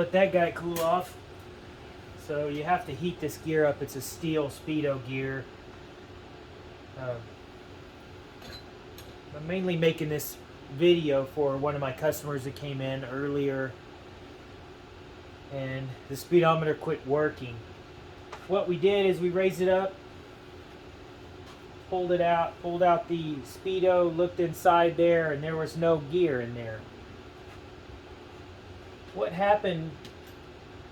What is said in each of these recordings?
let that guy cool off. So you have to heat this gear up. It's a steel Speedo gear. I'm mainly making this video for one of my customers that came in earlier, and the speedometer quit working. What we did is we raised it up, pulled out the Speedo, looked inside there, and there was no gear in there. What happened,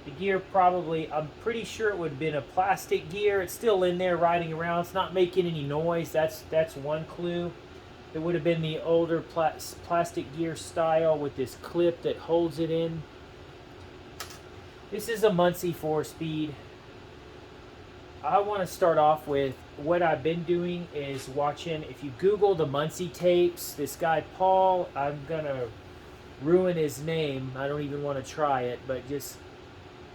the gear probably, I'm pretty sure it would have been a plastic gear. It's still in there riding around. It's not making any noise. That's one clue. It would have been the older plastic gear style with this clip that holds it in. This is a Muncie 4-speed. I want to start off with what I've been doing is watching, if you Google the Muncie tapes, this guy Paul, I'm going to ruin his name. I don't even want to try it, but just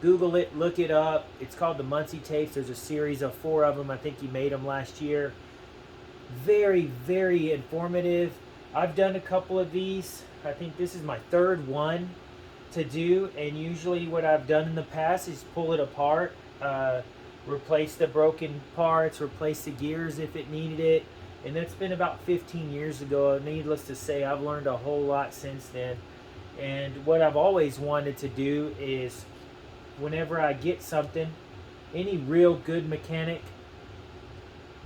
Google it, look it up. It's called the Muncie tapes. There's a series of 4 of them. I think he made them last year. Very, very informative. I've done a couple of these. I think this is my 3rd one to do, and usually what I've done in the past is pull it apart, replace the broken parts, replace the gears if it needed it, and that's been about 15 years ago. Needless to say, I've learned a whole lot since then. And what I've always wanted to do is, whenever I get something, any real good mechanic,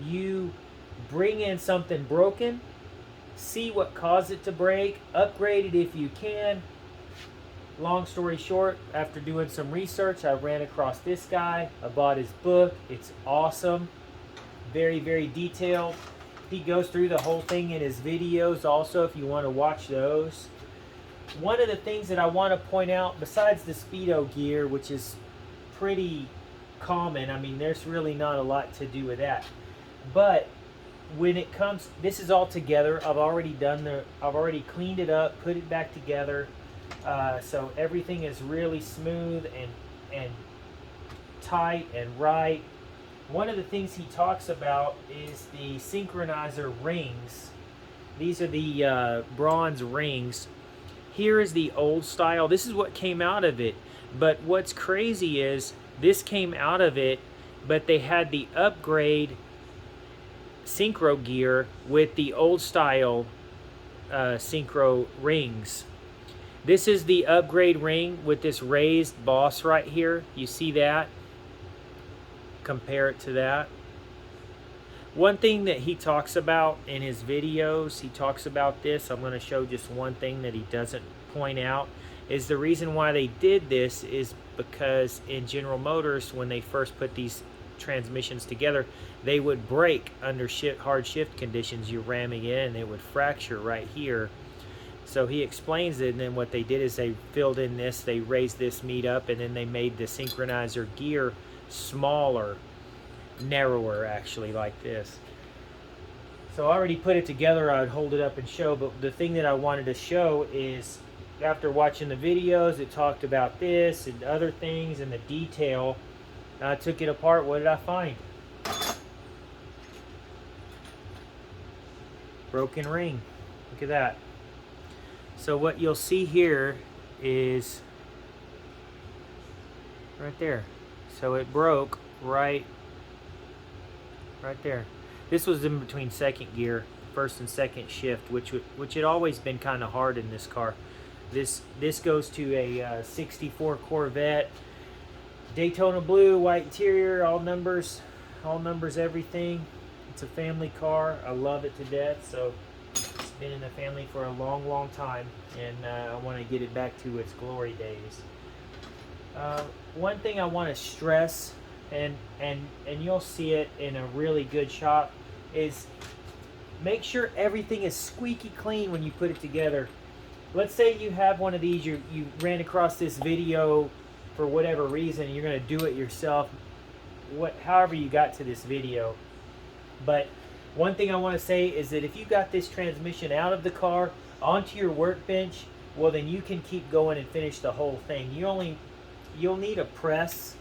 you bring in something broken, see what caused it to break, upgrade it if you can. Long story short, after doing some research, I ran across this guy. I bought his book. It's awesome. Very, very detailed. He goes through the whole thing in his videos also, if you want to watch those. One of the things that I want to point out, besides the Speedo gear, which is pretty common, I mean, there's really not a lot to do with that. But when it comes, this is all together. I've already cleaned it up, put it back together. So everything is really smooth and tight and right. One of the things he talks about is the synchronizer rings. These are the bronze rings. Here is the old style. This is what came out of it. But what's crazy is this came out of it, but they had the upgrade synchro gear with the old style synchro rings. This is the upgrade ring with this raised boss right here. You see that? Compare it to that. One thing that he talks about in his videos, he talks about this. I'm going to show just one thing that he doesn't point out. Is the reason why they did this is because in General Motors, when they first put these transmissions together, they would break under hard shift conditions. You're ramming in and it would fracture right here. So he explains it, and then what they did is they filled in this, they raised this meat up, and then they made the synchronizer gear smaller, narrower actually, like this. So I already put it together. I would hold it up and show, but the thing that I wanted to show is, after watching the videos, it talked about this and other things and the detail. I took it apart. What did I find? Broken ring. Look at that. So what you'll see here is right there. So it broke right there. This was in between second gear, first and second shift, which had always been kind of hard in this car. This goes to a 64 Corvette, Daytona blue, white interior, all numbers, everything. It's a family car. I love it to death. So it's been in the family for a long, long time, and I want to get it back to its glory days. One thing I want to stress, and you'll see it in a really good shot, is make sure everything is squeaky clean when you put it together. Let's say you have one of these, you ran across this video for whatever reason, and you're going to do it yourself, however you got to this video. But one thing I want to say is that if you got this transmission out of the car onto your workbench, well, then you can keep going and finish the whole thing. You'll need a press.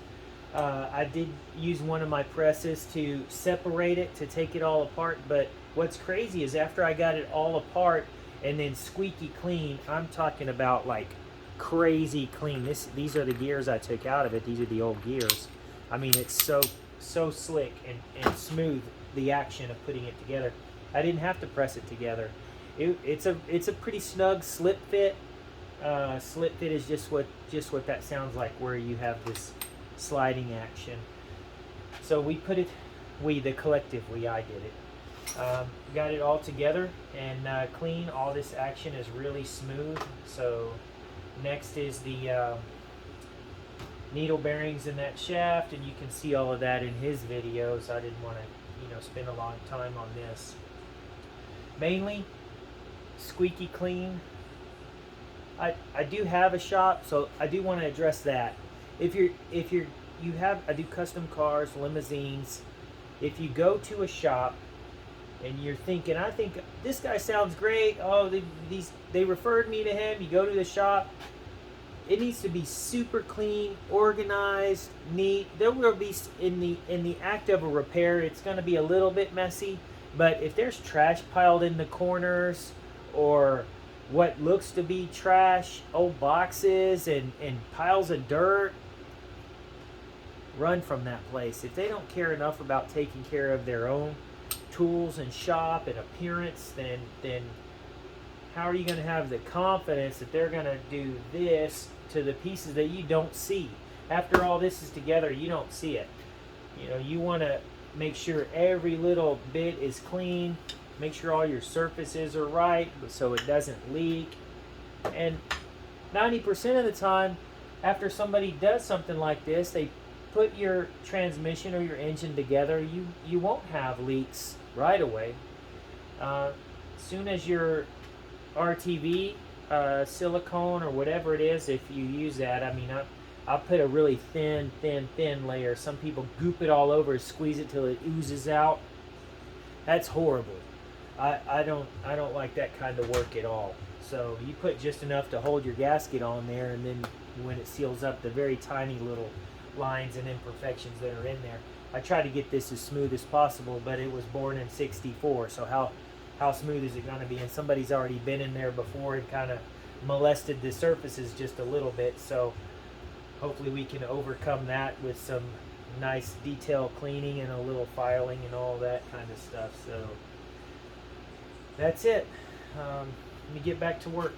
I did use one of my presses to separate it, to take it all apart. But what's crazy is after I got it all apart and then squeaky clean, I'm talking about like crazy clean. These are the gears I took out of it. These are the old gears. I mean, it's so slick and smooth, the action of putting it together. I didn't have to press it together. It's a pretty snug slip fit. Slip fit is just what that sounds like, where you have this sliding action. So we put it, the collective I did it. Got it all together and clean. All this action is really smooth. So next is the needle bearings in that shaft, and you can see all of that in his videos. I didn't want to spend a long time on this. Mainly squeaky clean. I do have a shop, so I do want to address that. I do custom cars, limousines. If you go to a shop and you're thinking, I think this guy sounds great. Oh, they referred me to him. You go to the shop. It needs to be super clean, organized, neat. There will be in the act of a repair, it's going to be a little bit messy. But if there's trash piled in the corners, or what looks to be trash, old boxes and piles of dirt, run from that place. If they don't care enough about taking care of their own tools and shop and appearance, then how are you going to have the confidence that they're going to do this to the pieces that you don't see? After all this is together, you don't see it. You want to make sure every little bit is clean. Make sure all your surfaces are right so it doesn't leak. And 90% of the time, after somebody does something like this, they put your transmission or your engine together, you won't have leaks right away. Soon as your RTV, silicone or whatever it is, if you use that, I mean, I'll put a really thin layer. Some people goop it all over, squeeze it till it oozes out. That's horrible. I don't like that kind of work at all. So you put just enough to hold your gasket on there, and then when it seals up, the very tiny little lines and imperfections that are in there. I try to get this as smooth as possible, but it was born in '64, so how smooth is it going to be? And somebody's already been in there before and kind of molested the surfaces just a little bit, so hopefully we can overcome that with some nice detail cleaning and a little filing and all that kind of stuff. So that's it. Let me get back to work.